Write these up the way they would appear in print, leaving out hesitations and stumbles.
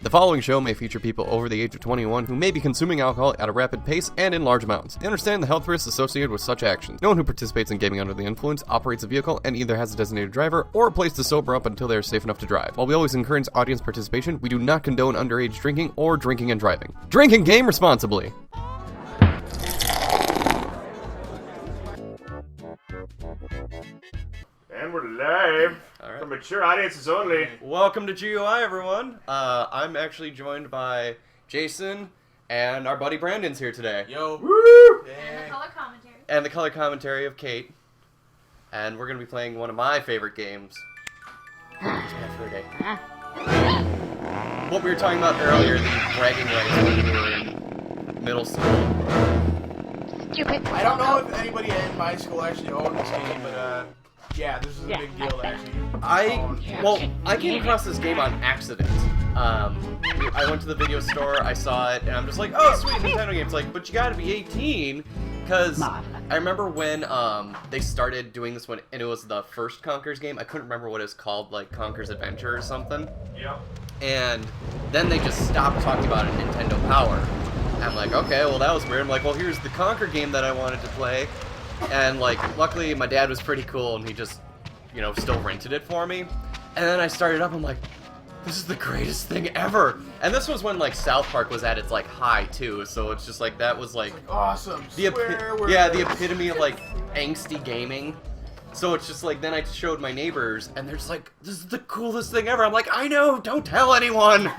The following show may feature people over the age of 21 who may be consuming alcohol at a rapid pace and in large amounts. They understand the health risks associated with such actions. No one who participates in gaming under the influence operates a vehicle and either has a designated driver or a place to sober up until they are safe enough to drive. While we always encourage audience participation, we do not condone underage drinking or drinking and driving. Drink and game responsibly! And we're live for mature audiences only. Welcome to GUI, everyone. I'm actually joined by Jason, and our buddy Brandon's here today. Yo. Woo! And the color commentary. And the color commentary of Kate. And we're going to be playing one of my favorite games. What we were talking about earlier, the bragging rights when we were in middle school. Stupid. I don't know if anybody in my school actually owned this game, but yeah, this is a big deal actually. I came across this game on accident. I went to the video store, I saw it, and I'm just like, oh, sweet, Nintendo game. It's like, but you gotta be 18, because I remember when they started doing this one, and it was the first Conker's game. I couldn't remember what it's called, like Conker's Adventure or something. Yep. And then they just stopped talking about it in Nintendo Power. I'm like, okay, well that was weird. I'm like, well here's the Conker game that I wanted to play. And like, luckily my dad was pretty cool and he just, you know, still rented it for me. And then I started up, I'm like, this is the greatest thing ever. And this was when like South Park was at its like high too, so it's just like, that was like Awesome. the epitome of like angsty gaming. So it's just like, then I showed my neighbors and they're just like, this is the coolest thing ever. I'm like, I know, don't tell anyone.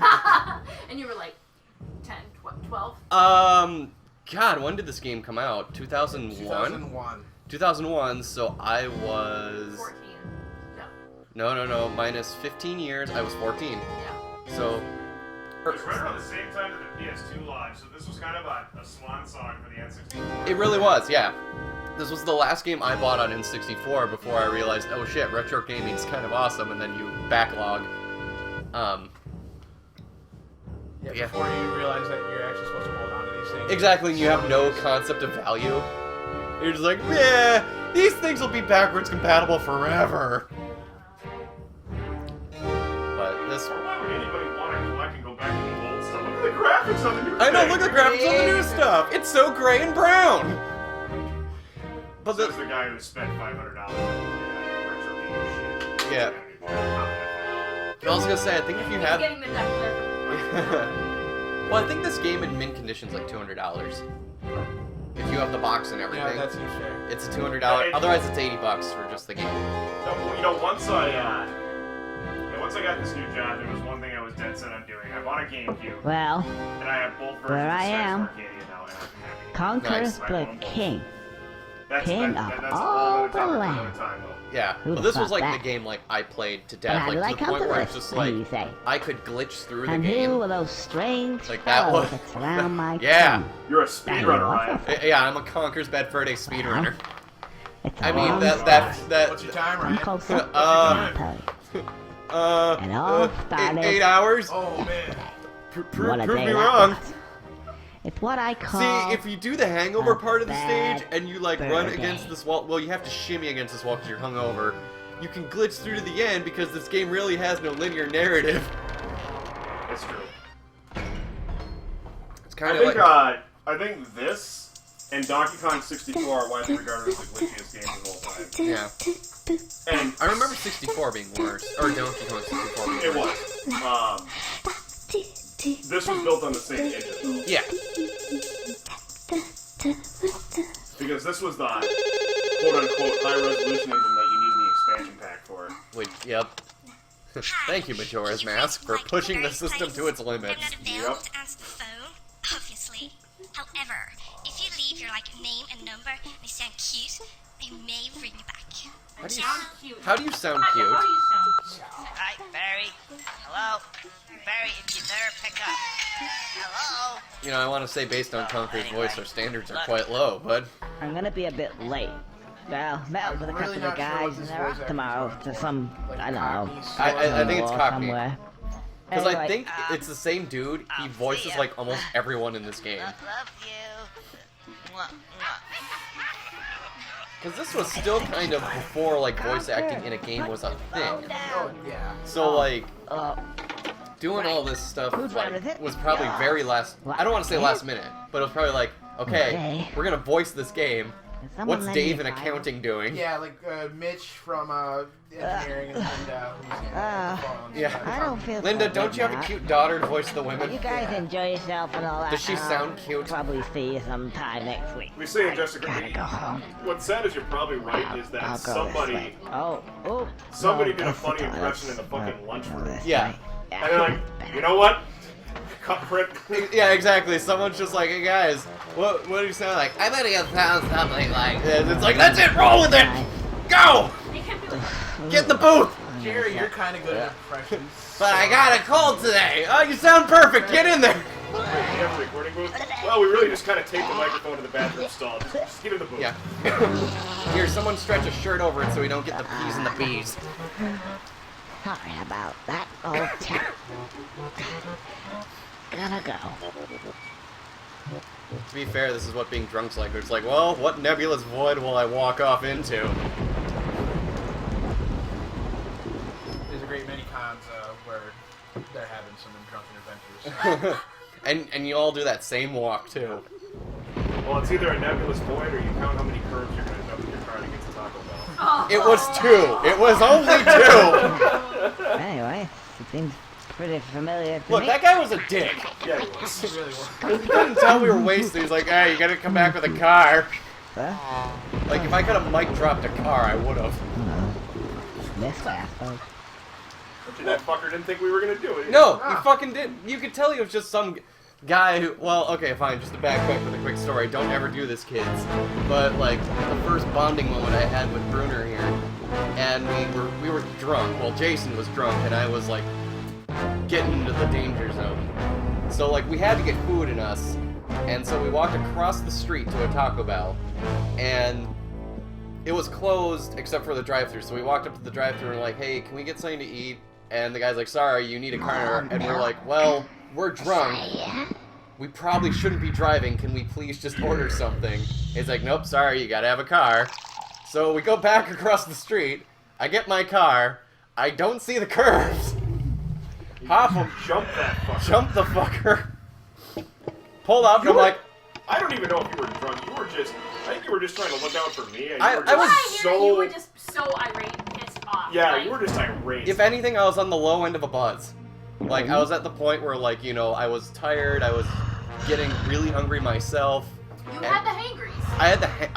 And you were like 10, 12? God, when did this game come out? 2001? 2001. 2001, so I was... 14. No, minus 15 years, I was 14. Yeah. So... It was right around the same time that the PS2 launched, so this was kind of a swan song for the N64. It really was, yeah. This was the last game I bought on N64 before I realized, oh shit, retro gaming's kind of awesome, and then you backlog. Yeah, before you realize that you're actually supposed to hold on to these things. Exactly, you have no concept of value. You're just like, yeah, these things will be backwards compatible forever. But this... Why would anybody want to collect and go back to the old stuff? Look at the graphics on the new I know, thing. look at the graphics on the new stuff! It's so gray and brown! But This is the guy who spent $500 on retro game shit. Yeah. I was gonna say, I think if you have... Getting the deck there. Well, I think this game in mint condition's like $200. If you have the box and everything. Yeah, that seems fair. It's a $200. Otherwise, it's $80 for just the game. No, you know, once I got this new job, there was one thing I was dead set on doing. I bought a GameCube. Well, And I have both versions where I of Sex am, Arcadia now, and I'm happy. Conquers Nice. the king. That's King of that's a whole all other topic the for land. another time, though. Yeah. Who'd Well, this have was thought like that? the game like I played to But death. how did I Like to the come point to where it's this? just What do like you say? I could glitch through the And game. who are those strange Like that fellows was- that surround my Yeah. king? You're a speedrunner, Ryan. Yeah, I'm a Conker's Bedford speedrunner. It's a I mean long that story. What's your time, I'm Ryan? close up Uh, to the And all started 8 hours. Oh, man. What a Prove day me that wrong. was. It's what I call See, if you do the Hangover a part of the bad stage and you like fur run day. against this wall, well, you have to shimmy against this wall because you're hungover. You can glitch through to the end because this game really has no linear narrative. It's true. It's kind of like I think this and Donkey Kong 64 are widely regarded as the glitchiest games of all time. yeah. And I remember 64 being worse, or Donkey Kong 64 being it worse. was. This was built on the same engine, though. Yeah. Because this was the quote-unquote high-resolution engine that you needed the expansion pack for. Wait, yep. Thank you, Majora's Mask, for pushing the system to its I'm limits. not available to answer the phone, obviously. However, if you leave your name and number and they sound cute, I may ring you back. How do you, Sound cute. how do you sound How cute? do you sound? Hi, Barry. Hello? Barry, if you dare pick up. Hello? You know, I want to say based on Conker's voice, our standards are quite low, but... I'm gonna be a bit late. Well, met up with a couple really of not sure what guys this and they're voice off tomorrow to some, I don't know, I think it's or Cockney. somewhere. Because I Anyway, think it's the same dude. He I'll voices see ya. like almost everyone in this game. Love you. Mwah, mwah. Because this was still kind of before like voice acting in a game was a thing. Oh, yeah. So like, Doing all this stuff Whose round like, is it? was probably Yours. very last. I don't want to say last minute, but it was probably like, okay, we're gonna voice this game. Is someone What's letting Dave me in find accounting doing? Yeah, like Mitch from engineering and Yeah. I don't feel Linda, so don't good you have a now. cute daughter to voice the women? You guys enjoy yourself and all that. Does she and sound I'll cute? Probably see you sometime next week. We say, Jessica, Gotta go home. what's sad is you're probably right, is that I'll go somebody this way. Oh. somebody no, did a that's the funny toilet. impression in the fucking lunchroom. This Yeah. way. And they're like, you know what? Cut print. Yeah, exactly. Someone's just like, hey guys, what do you sound like? I bet he sounds something like this. It's like, that's it, roll with it! Go! It can be like, Get in the booth! Jerry, you're kind of good at impressions. But I got a cold today! Oh, you sound perfect! Get in there! Wait, you have a recording booth? Well, we really just kind of taped the microphone to the bathroom stall. Just get in the booth. Yeah. Here, someone stretch a shirt over it so we don't get the P's and the B's. Sorry about that, old chap. Gotta go. To be fair, this is what being drunk's like. It's like, well, what nebulous void will I walk off into? There's a great many cons where they're having some drunken adventures. And you all do that same walk, too. Well, it's either a nebulous void or you count how many curves you're going to dump in your car to get to Taco Bell. oh. It was 2! It was only 2! Anyway, it seems pretty familiar to Look, me. that guy was a dick. Yeah, it was. It really was. He couldn't tell we were wasted. He's like, hey, you gotta come back with a car. Huh? Like, if I could have mic dropped a car, I would have. This way, I suppose. And that fucker didn't think we were going to do it. No, he fucking did. You could tell he was just some guy who, well, okay, fine, just to backtrack with a quick story. Don't ever do this, kids. But, like, the first bonding moment I had with Bruner here, and we were drunk. Well, Jason was drunk, and I was, like, getting into the danger zone. So, like, we had to get food in us, and so we walked across the street to a Taco Bell, and it was closed except for the drive-thru. So we walked up to the drive-thru and we're like, hey, can we get something to eat? And the guy's like, sorry, you need a car. And we're like, well, we're drunk. We probably shouldn't be driving. Can we please just order something? He's like, nope, sorry, you gotta have a car. So we go back across the street. I get my car. I don't see the curves. Hop him. Jump that fucker. Jump the fucker. Pull up, and I'm like, I don't even know if you were drunk. You were just... I think you were just trying to look out for me. And you I were just was I hear so... you were just so irate and pissed off. Yeah, like, you were just irate. if anything, I was on the low end of a buzz. Like, I was at the point where, like, you know, I was tired, I was getting really hungry myself. You had the hangries. I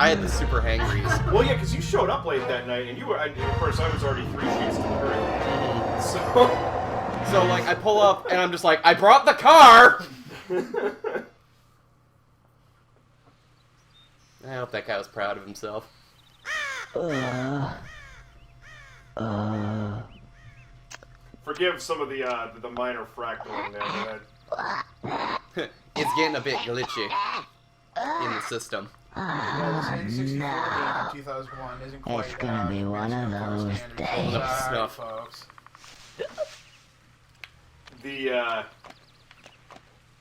had the super hangries. Well, yeah, because you showed up late that night, and you were... And of course, I was already 3 sheets to the hurricane. So, like, I pull up, and I'm just like, I brought the car! I hope that guy was proud of himself. Forgive some of the minor fractaling there, but It's getting a bit glitchy in the system. Yeah, this N64 game from 2001 isn't quite. It's gonna be one of those days. Hold up the Sorry, snuff. folks.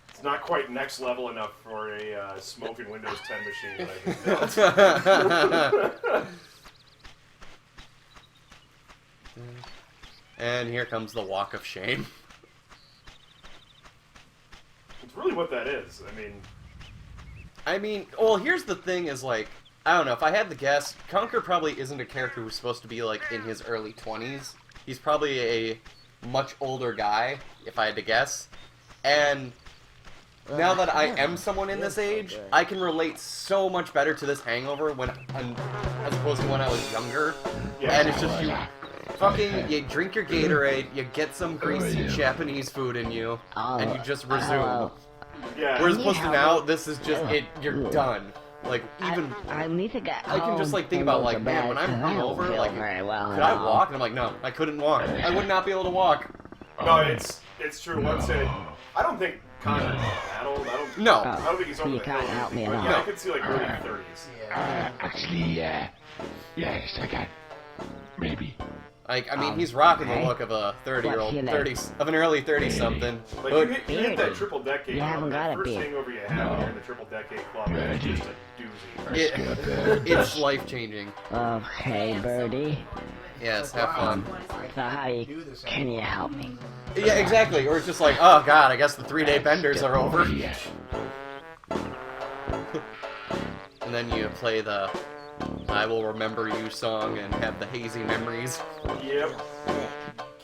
it's not quite next level enough for a smoking Windows 10 machine that I can build. And here comes the walk of shame. It's really what that is. I mean, well, here's the thing is, like, I don't know, if I had to guess, Conker probably isn't a character who's supposed to be, like, in his early 20s. He's probably a much older guy, if I had to guess. And now that I am someone in this age, I can relate so much better to this hangover as opposed to when I was younger. Yeah. And it's just you drink your Gatorade, you get some greasy Japanese food in you, and you just resume. Yeah. Whereas opposed to now, this is just you're done. Like, even I need to get I can just like think about like, man, when I'm hungover, like, could I walk? And I'm like, no, I couldn't walk. I would not be able to walk. No, it's true. Once I don't think Conker's that old. I don't think he's over You the can't hill. help me at But all. yeah, I could see like early 30s. Yeah. Actually, yes, I can. Maybe. Like, I mean, he's rocking the look of a 30-year-old, of an early 30-something. Like But you hit that triple decade. You haven't that got a first beard. hangover you have here in the triple decade club is just a doozy. it's life-changing. Okay, Birdie. Yes, have fun. So how Do this can you help me? Yeah, exactly. Or it's just like, oh god, I guess the 3-day benders are over. Yes. And then you play the I Will Remember You song and have the hazy memories. Yep.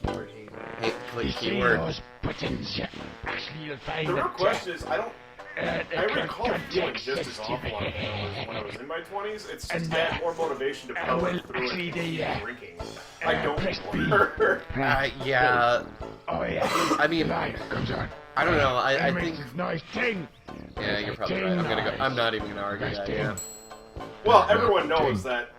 Keyword hater. Hey, click You see keyword. those buttons? Actually, you'll find The real that, question is, I recall feeling context just as awful sensitive. when I was in my 20s. It's just And, I had more motivation to power well, through actually, it the, than drinking. I don't press B. anymore. Yeah, Oh yeah. I mean, Light comes on. I don't know, I And think... makes this noise ting. Yeah, you're probably right. I'm not even gonna argue that, yeah. Well, everyone knows that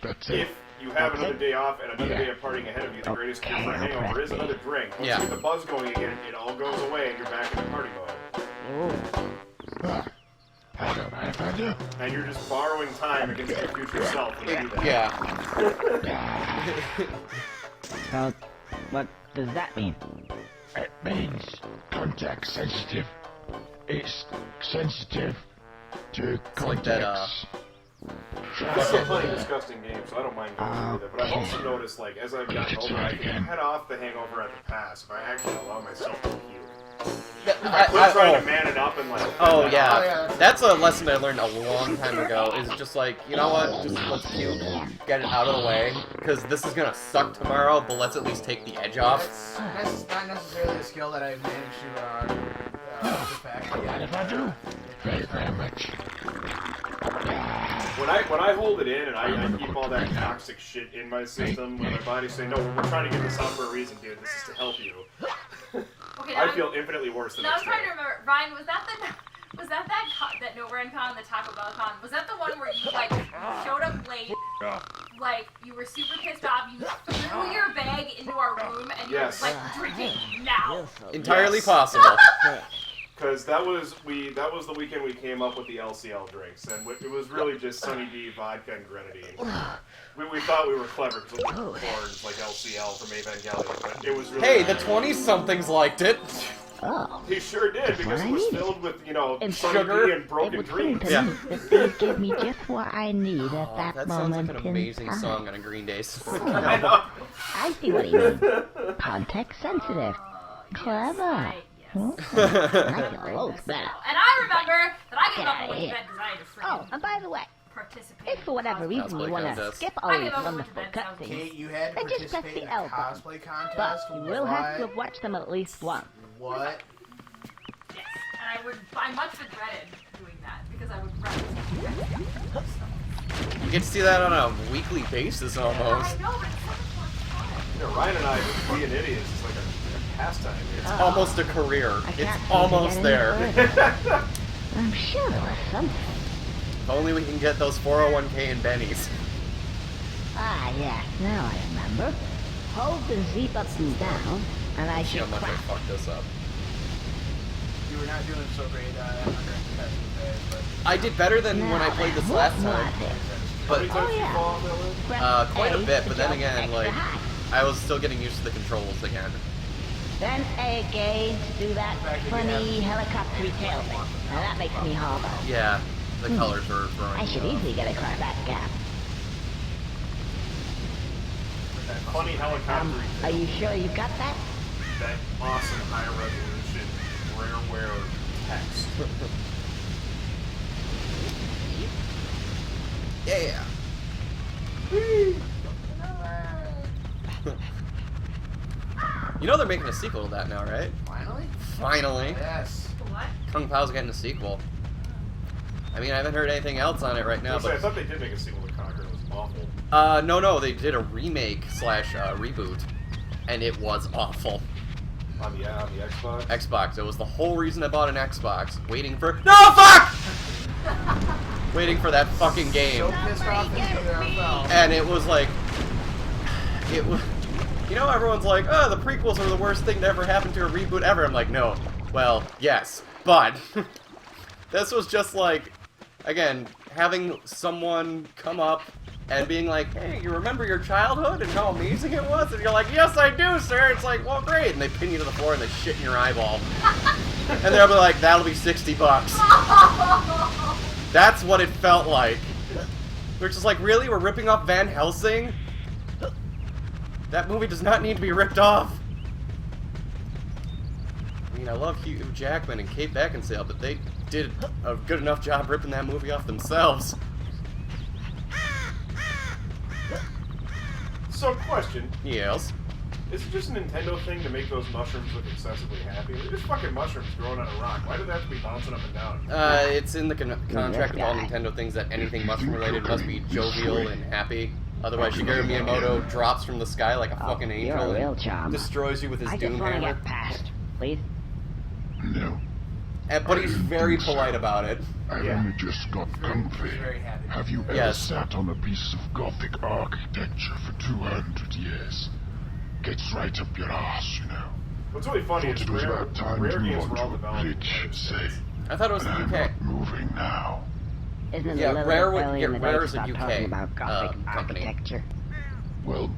That's it. if you have another day off and another day of partying ahead of you, the greatest cure for a hangover is another drink. Once Yeah. you get the buzz going again, it all goes away and you're back in the party mode. Ah, I don't mind if I do. And you're just borrowing time against your future self when you do that. Yeah. So, what does that mean? It means contact sensitive. It's sensitive to like that, contacts. I'm still playing a disgusting game, so I don't mind going through with it. But I've also noticed, like, as I've gotten older, I can head off the hangover at the pass if I actually allow myself to puke. I quit trying to man it up and, like... Oh, yeah. That's a lesson I learned a long time ago, is just like, you know what, just let's puke, get it out of the way, because this is gonna suck tomorrow, but let's at least take the edge off. That's not necessarily a skill that I've managed to perfect. And if I do, very, very much. When I hold it in and I keep all that toxic shit in my system, when my body's saying, no, we're trying to get this out for a reason, dude, this is to help you. Okay, I feel infinitely worse than Now I'm next trying to day. remember, Ryan, was that that No Brand Con, the Taco Bell Con? Was that the one where you like showed up late, like you were super pissed off, you threw your bag into our room, and you Yes. were like drinking now? Entirely Yes. possible. Because that was the weekend we came up with the LCL drinks, and it was really just Sunny D, vodka, and grenadine. We thought we were clever because it looked horns like LCL from Evangelion, but it was really... Hey, the 20-somethings liked it. Oh. He sure did, because it was filled with, you know, And Sunny sugar. D and broken It would seem dreams. to Yeah. me that these give me just what I need at Oh, that that sounds like moment an in amazing time. song on a Green Day song. I know. I see what you mean. Context sensitive. Clever. Right, yes. I feel loads better. And I remember that I gave up on going to bed because I had to Oh, freaking and by the way, participate. if for whatever reason Cosplay you want to contest. skip all I these give up on wonderful going to bed, sounds cutscenes, Kate, you had to then just press participate the in a L button. cosplay But contest. you will have to have watched them at least once. What? Yes, and I much regretted doing that because I would rather. You get to see that on a weekly basis I almost. know, but it's so much more fun. You know, Ryan and I, being idiots, is like a pastime. It's Almost a career. I It's can't seem to almost get there. any further. I'm sure there was something. If only we can get those 401k and bennies. Ah, yes, now I remember. Hold the zip up and down, and I See how should much I crack. fucked this up. You were not doing so great under competitive phase, but I did better than when I played this last time, How but many times Oh, did you yeah. fall off that list? Press quite a A bit. to But then jump again, extra like high. I was still getting used to the controls again. Then A again to do that funny helicopter tail thing. Now that makes me hover. Yeah, the colors were throwing. I should me off. easily get across that gap. That funny helicopter. Are you sure you got that? That awesome high resolution Rareware text. Yeah. You know they're making a sequel to that now, right? finally? Finally. Yes. What? Kung Pao's getting a sequel. I mean, I haven't heard anything else on it right now, I but thought they did make a sequel to Conker. It was awful. no, they did a remake slash reboot, and it was awful. On the Xbox. Xbox. It was the whole reason I bought an Xbox. Waiting for fuck! Waiting for that fucking game, So pissed off that you never fell. and it was like, it was. You know, everyone's like, oh, the prequels are the worst thing to ever happen to a reboot ever. I'm like, no. Well, yes, but this was just like, again, having someone come up and being like, hey, you remember your childhood and how amazing it was? And you're like, yes, I do, sir. It's like, well, great. And they pin you to the floor and they shit in your eyeball. And they'll be like, that'll be $60. That's what it felt like. We're just like, really? We're ripping off Van Helsing? That movie does not need to be ripped off. mean, I love Hugh Jackman and Kate Beckinsale, but they did a good enough job ripping that movie off themselves. So, question. Yes. Is it just a Nintendo thing to make those mushrooms look excessively happy? They're just fucking mushrooms growing on a rock. Why do they have to be bouncing up and down? It's in the contract of all Nintendo things that anything mushroom-related must be jovial and happy. Otherwise, Shigeru Miyamoto drops from the sky like a fucking angel you're a real and charm. destroys you with his I just doom want to hammer. get past, please. No. But he's very polite about it. I've Yeah. only just got comfy. Very happy. Have you ever Yes. sat on a piece of Gothic architecture for 200 years? Gets right up your ass, you know. What's really funny Thought is it was Rare about time games to move were on all to a developed in the glitch, United say. States. I thought it was the I'm UK. not moving now. Isn't it Yeah, a little Rare bit would early get in the Rare day is to a start UK, talking about Gothic company. architecture? Well,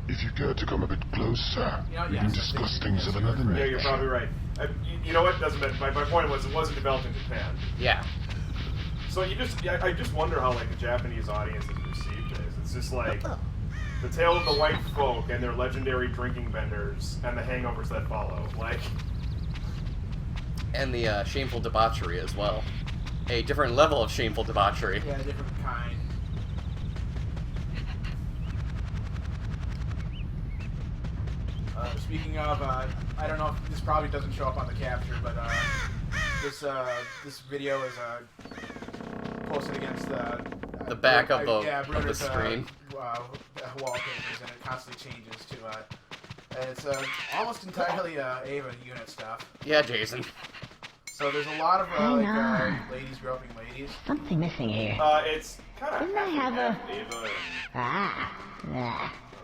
if you care to come a bit closer, You know, we yes, can discuss things of another Yeah, you're nature. probably right. You know what? Doesn't matter. My point was it wasn't developed in Japan. Yeah. So I just wonder how like the Japanese audience has received this. It's just like the tale of the white folk and their legendary drinking vendors and the hangovers that follow. Like, And the shameful debauchery as well. A different level of shameful debauchery. Yeah, different kind. Speaking of, I don't know if this probably doesn't show up on the capture, but this video is posted against The back of the Bruder's, screen. wallpapers, and it constantly changes to and it's almost entirely Ava unit stuff. Yeah, Jason. So there's a lot of Hang on. ladies groping ladies. Something missing here. it's kind of Didn't I have a... Ava. Ah. Oh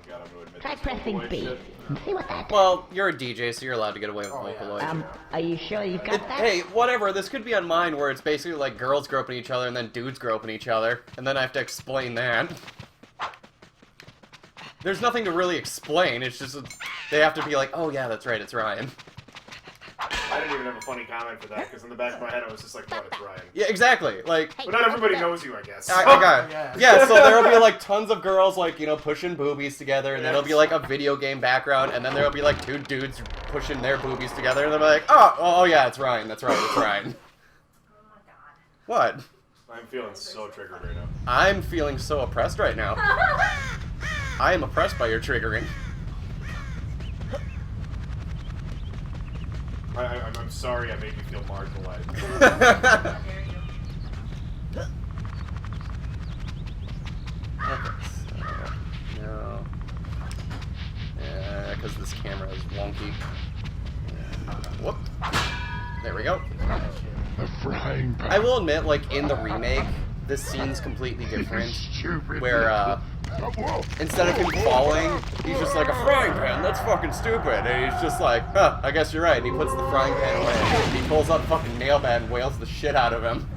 God, I'm gonna admit Try this pressing Vocaloid B shit. and see what that does. Well, you're a DJ, so you're allowed to get away with Oh, yeah. Vocaloid. Are you sure you've got that? Hey, whatever, this could be on mine where it's basically like girls groping each other and then dudes groping each other, and then I have to explain that. There's nothing to really explain, it's just they have to be like, oh yeah, that's right, it's Ryan. I didn't even have a funny comment for that because in the back of my head I was just like, what, it's Ryan. Yeah, exactly, like... But not everybody knows you, I guess. I got Yeah. yeah, so there'll be like tons of girls like, you know, pushing boobies together, and then there'll be like a video game background, and then there'll be like two dudes pushing their boobies together, and they'll be like, oh yeah, it's Ryan, that's right, it's Ryan. Oh my god. What? I'm feeling so triggered right now. I'm feeling so oppressed right now. I am oppressed by your triggering. I'm sorry I made you feel marginalized. How dare you? Okay, so, no. Yeah, because this camera is wonky. Whoop. There we go. The frying pan. I will admit, like, in the remake, this scene's completely different. Stupid. Where, instead of him falling, he's just like, a frying pan, that's fucking stupid. And he's just like, huh, I guess you're right. And he puts the frying pan away. And he pulls out the fucking nail bat and wails the shit out of him.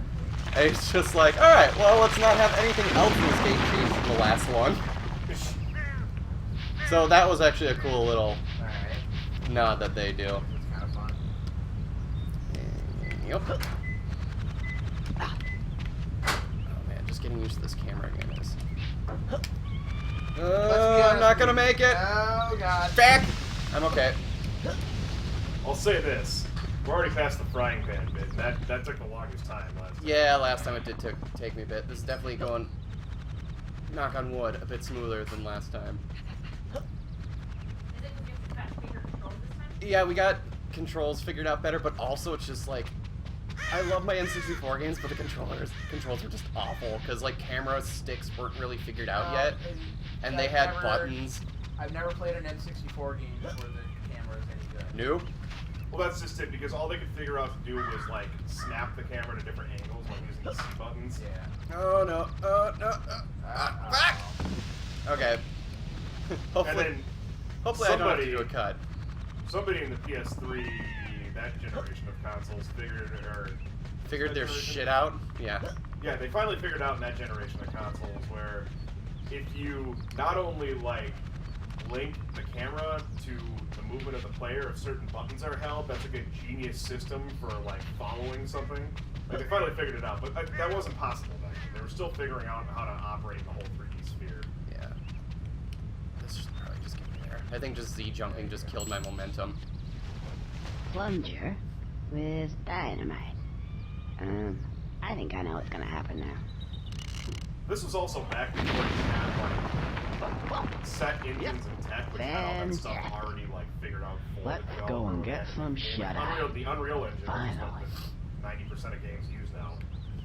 And he's just like, alright, well, let's not have anything else in this game change from the last one. So that was actually a cool little Alright. nod that they do. It's kind of fun. Yep. Oh man, just getting used to this camera again is... I'm not gonna make it! Oh god. Back! I'm okay. I'll say this. We're already past the frying pan bit. That took the longest time last time. Yeah, last time it did take me a bit. This is definitely going, knock on wood, a bit smoother than last time. Is it because you've got bigger controls this time? Yeah, we got controls figured out better, but also it's just like, I love my N64 games, but the controls were just awful, because like camera sticks weren't really figured out yet, and they had buttons. I've never played an N64 game where the camera is any good. Nope. Well, that's just it, because all they could figure out to do was, like, snap the camera to different angles, like using the C buttons. Yeah. Oh no, no, back! Okay. And hopefully then I don't have to do a somebody- cut. Somebody in the PS3, that generation of consoles, Figured their shit out? Yeah. Yeah, they finally figured out in that generation of consoles where if you not only, like, link the camera to the movement of the player if certain buttons are held, that's like a genius system for, like, following something. Like, they finally figured it out, but that wasn't possible back then. They were still figuring out how to operate the whole 3D sphere. Yeah. This should probably just get me there. I think just Z jumping just killed my momentum. Plunger? with dynamite. I think I know what's gonna happen now. This was also back before you had like set engines and tech, which had all that stuff already like figured out for Let's the go and developer. get some shut eye. The Unreal Engine, which is what 90% of games use now,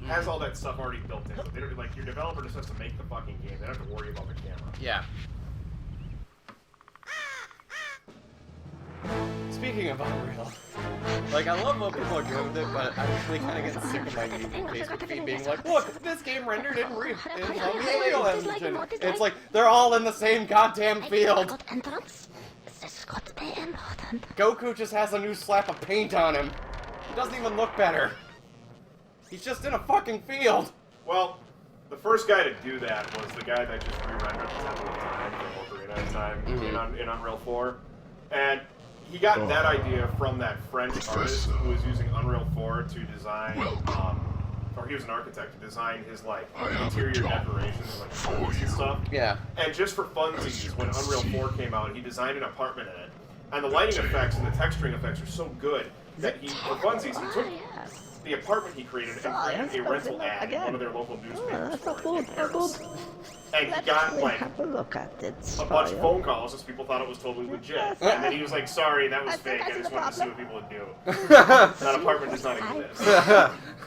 has all that stuff already built in. So they don't, like, your developer just has to make the fucking game. They don't have to worry about the camera. Yeah. Speaking of Unreal, like, I love what people are doing with it, but I'm really kind of getting sick of my Facebook feed being like, look, this game rendered in Unreal Engine. It's like, they're all in the same goddamn field. Goku just has a new slap of paint on him. It doesn't even look better. He's just in a fucking field. Well, the first guy to do that was the guy that just re-rendered the Temple of Time, the Ocarina of Time, in Unreal 4. And he got that idea from that French artist who was using Unreal 4 to design, or he was an architect to design his, like, interior decorations, like, floors and stuff. Yeah. And just for funsies, when Unreal 4 came out, he designed an apartment in it. And the lighting effects and the texturing effects are so good that he, for funsies, he took the apartment he created and created a rental ad in one of their local newspapers for it in Paris. And he got, like, a bunch of phone calls because people thought it was totally legit. And then he was like, sorry, that was fake, I just wanted to see what people would do. That apartment does not exist.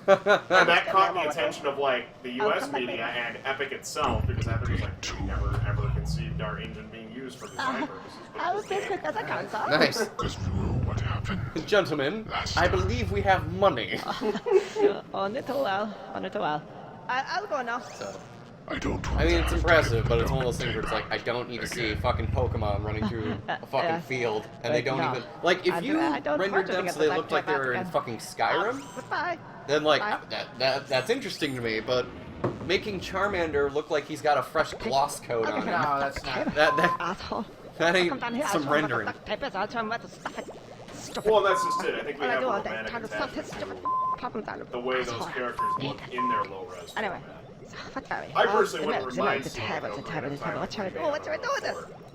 And that caught the attention of, like, the US media and Epic itself, because Epic was like, we never ever conceived our engine being used for design purposes. I was as quick as I can, sir. Nice. Because you know what happened. Gentlemen, I believe we have money. On it well, on it well. I'll go now. So, I don't I mean, it's impressive, but it's one of those things where it's like, I don't need to see fucking Pokemon running through a fucking field, and they don't even... Like, if you rendered them so they looked like they were in fucking Skyrim, Goodbye. then, like, that's interesting to me, but making Charmander look like he's got a fresh gloss coat on him, No, that's not. that ain't some rendering. Well, that's just it. I think we have a romantic attachment to the way those characters look in their low-res Anyway. format. I personally wouldn't remind you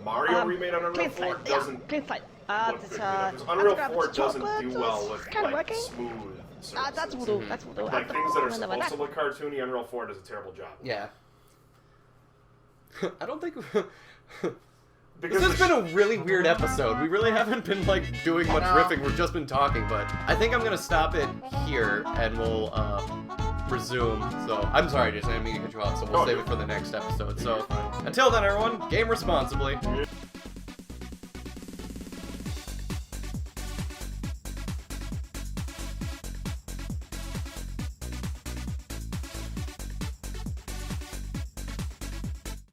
Mario remade on Unreal 4 doesn't look good. Because Unreal 4 doesn't do well with, like, smooth surfaces. That's voodoo. That's voodoo. Like, things that are supposed to look cartoony, Unreal 4 does a terrible job. Yeah. I don't think... Because this has been a really weird episode. We really haven't been, like, doing much riffing. We've just been talking, but I think I'm gonna stop it here, and we'll, resume. So, I'm sorry, Jason, I didn't mean to cut you off, so we'll save it for the next episode. So, until then, everyone, game responsibly.